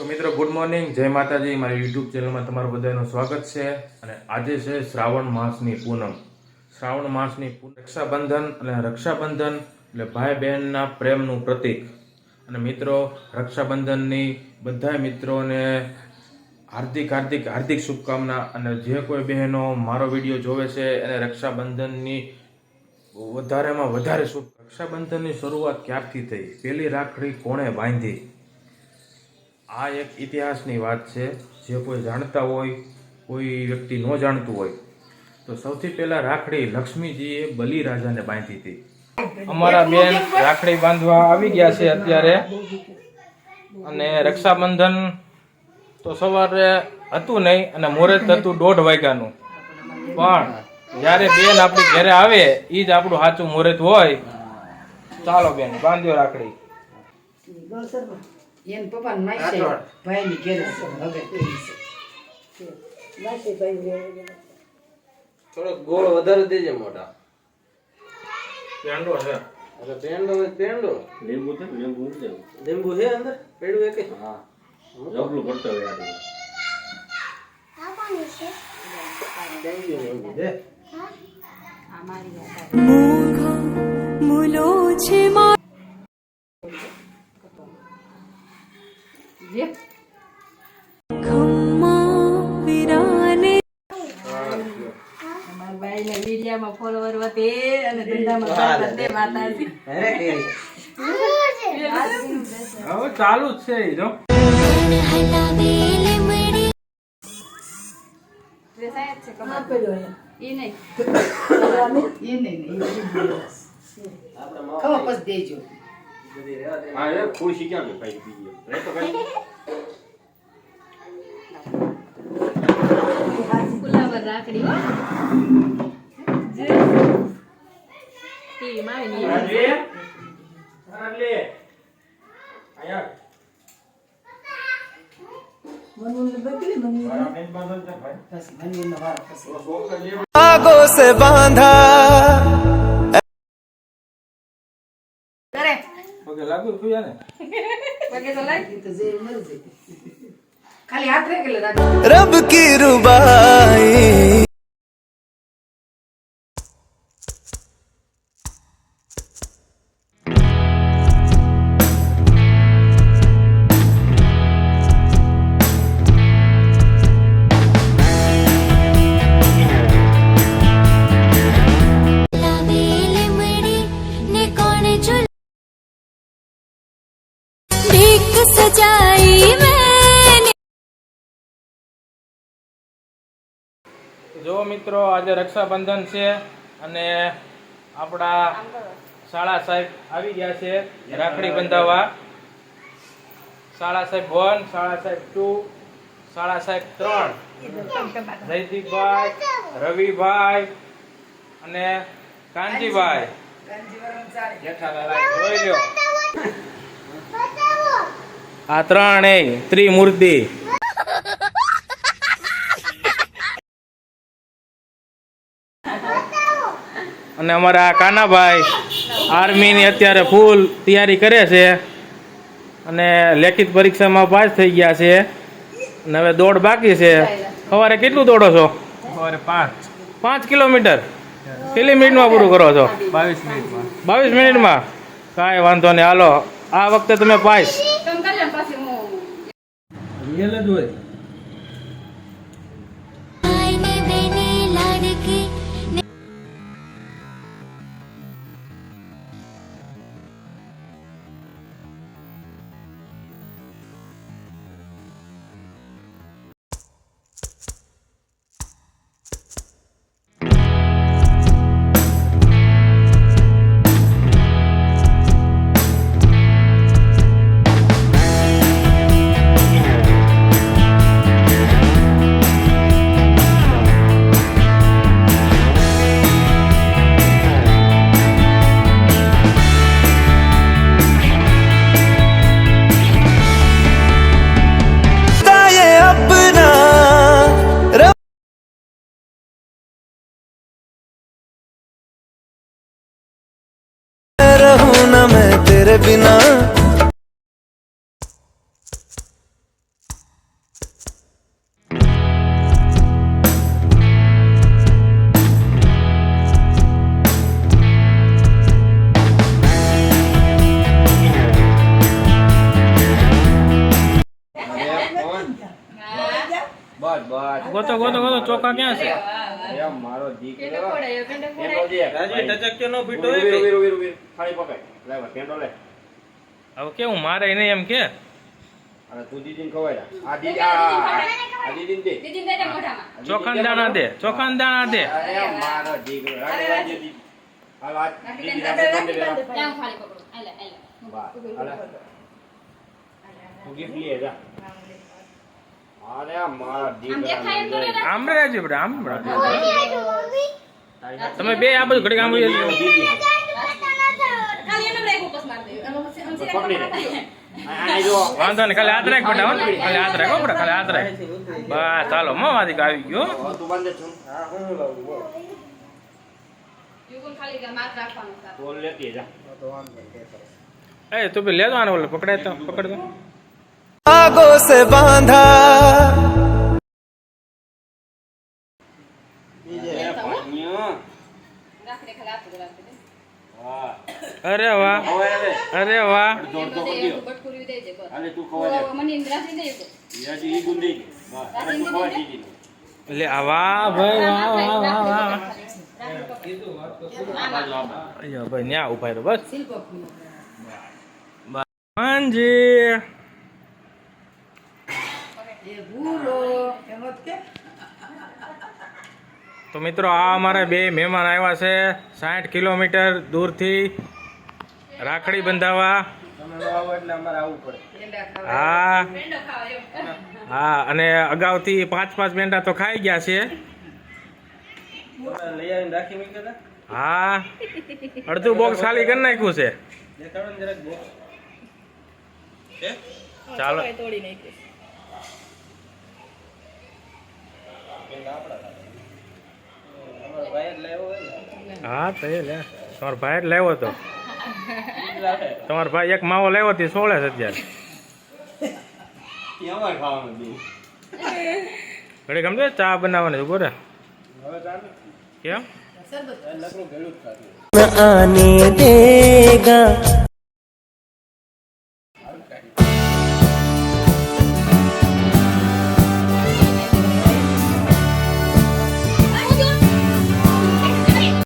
તો મિત્રો good morning, જય માતાજી. મારી યુટ્યુબ ચેનલમાં તમારું બધાનું સ્વાગત છે. અને આજે છે શ્રાવણ માસની પૂનમ. શ્રાવણ માસની રક્ષાબંધન, અને રક્ષાબંધન એટલે ભાઈ બહેનના પ્રેમનું પ્રતીક. અને મિત્રો, રક્ષાબંધનની બધા મિત્રોને હાર્દિક હાર્દિક હાર્દિક શુભકામના. અને જે કોઈ બહેનો મારો વિડીયો જોવે છે એને રક્ષાબંધનની વધારેમાં વધારે શુભ. રક્ષાબંધનની શરૂઆત ક્યારથી થઈ, પહેલી રાખડી કોણે બાંધી, આ એક ઇતિહાસની વાત છે. જે કોઈ જાણતા હોય, કોઈ વ્યક્તિ ન જાણતું હોય, તો સૌથી પહેલા રાખડી લક્ષ્મીજીએ બલિરાજાને બાંધી હતી. અમારા બેન રાખડી બાંધવા આવી ગયા છે અત્યારે. અને રક્ષાબંધન તો સવારે હતું નહીં, અને મુહૂર્ત હતું 1:30 વાગ્યાનું. પણ જ્યારે બેન આપણી ઘરે આવે એ જ આપણું સાચું મુહૂર્ત હોય. ચાલો બેન, બાંધ્યો રાખડી. થોડો ગોળ વધારે દેજે મોટા. પેંડો છે. અરે પેંડો હોય પેંડો. લીંબુ છે, લીંબુ છે. લીંબુ છે અંદર પેડું એક. હા, ડબલું પડતો હોય આ. આ કોની છે? લીંબુ છે. મૂંગો મૂલો છે મા જે ખમ્મા વિરાને અમાર ભાઈને મીડિયામાં ફોલોવર વધે અને ધંધામાં વધે માતાજી. હવે ચાલુ જ છે ઈ જો. હા, એ ખુરશી ક્યાં ગઈ? ભાઈ બીજી રે તો ભાઈ. ફુલાવર રાખડી હો જે ટી માવી રાજવી, રાજવી, આયા. आगों से बांधा કરે ઓકે, લાગુ ખુયા ને. પગે તો લાગી તો જે મરજે ખાલી હાથ રે કે રાખ. रब की रुबाई सजाई मैंने. જો મિત્રો, આજે રક્ષાબંધન છે અને આપણા શાળા સાહેબ આવી ગયા છે રાખડી બંધાવવા. શાળા સાહેબ 1, શાળા સાહેબ 2, શાળા સાહેબ 3, જયદીપભાઈ, રવિભાઈ અને કાનજીભાઈ. જેઠાલાલ જોઈ લો, આ ત્રણેય ત્રિમૂર્તિ. અને અમારા કાનાભાઈ આર્મીની અત્યારે ફૂલ તૈયારી કરે છે અને લેખિત પરીક્ષામાં પાસ થઈ ગયા છે. અને હવે દોડ બાકી છે. સવારે કેટલું દોડો છો? સવારે 5 કિલોમીટર. કેટલી મિનિટમાં પૂરું કરો છો? 22 મિનિટમાં. કાંઈ વાંધો નહીં, હાલો આ વખતે તમે પાસ. રિયલ જ હોય. रहूं ना मैं तेरे बिना ગોતો ગોતો ગોતો ચોખા ક્યાં છે એ મારો દીકરો પેંડો દે રાજી ટચક્યો નો ફીટો હોય રૂબી કે? રૂબી રૂબી થાળી પકડ લે પેંડો લે હવે કેવું મારે એને એમ કે અને તું દીદીને ખવાય આ દીદી આ દીદીને દે ચોખાના દાણા દે ચોખાના દાણા દે અરે મારો દીકરો રાજી દીદી હાલ આ દીદી રાજી બંધ દે વાહ હાલ તું ગિફ્ટ લે જા અરે મારા દીકરા આમ રહેજો બેટા આમ તમે બે આ બધું ઘડી કામ દીદી પકડી લે આ જો વાંધો નહીં ખાલી હાથ રાખ બેટા હો. ખાલી હાથ રાખો બેટા ખાલી હાથ રાખ બસ ચાલો મો વાદી આવી ગયો તું બંધ છું હા હું લાવું બોલ. તો લેતી જા તો વાંધો નહીં, કે કરો. એ તું બી લેજો આને ઓલો પકડાય તો પકડ દો धागों से बांधा એ ભાઈઓ વાહ અરે વાહ ખવાય રે અરે વાહ દોડ દો કરી દો હાલે તું ખવાય લે યાજી ઈ ગુંદી વાહ અરે તું ખવાય દીદી લે આ વાહ ભાઈ વાહ વાહ વાહ વાહ અయ్యో ભાઈ ન્યા ઉભા રહો બસ હાંજી તો મિત્રો આ અમારા બે મહેમાન આવ્યા છે 60 કિલોમીટર દૂરથી રાખડી બંધાવવા તમે ન આવો એટલે અમારે આવવું પડે. હા હા અને અગાઉથી 5-5 મેંડા તો ખાઈ ગયા છે તમે લઈ આવીને રાખી મૂક્યા હતા? હા અડધું બોક્સ ખાલી કરી નાખ્યું છે દેખાડો ને જરાક બોક્સ. હે? ચાલો અમારો ભાઈ જ લાવ્યો હોય ને. હા તો એ લે તમારો ભાઈ જ લાવ્યો હતો તમારો ભાઈ એક માવો લાવ્યો હતી 16 છે અત્યારે કેવા ખાવાનું દી ઘડી ગમતો ચા બનાવવાની ઉભો રે હવે ચાલે. કેમ નકરું ભેળું જ ખાતું. न आने देगा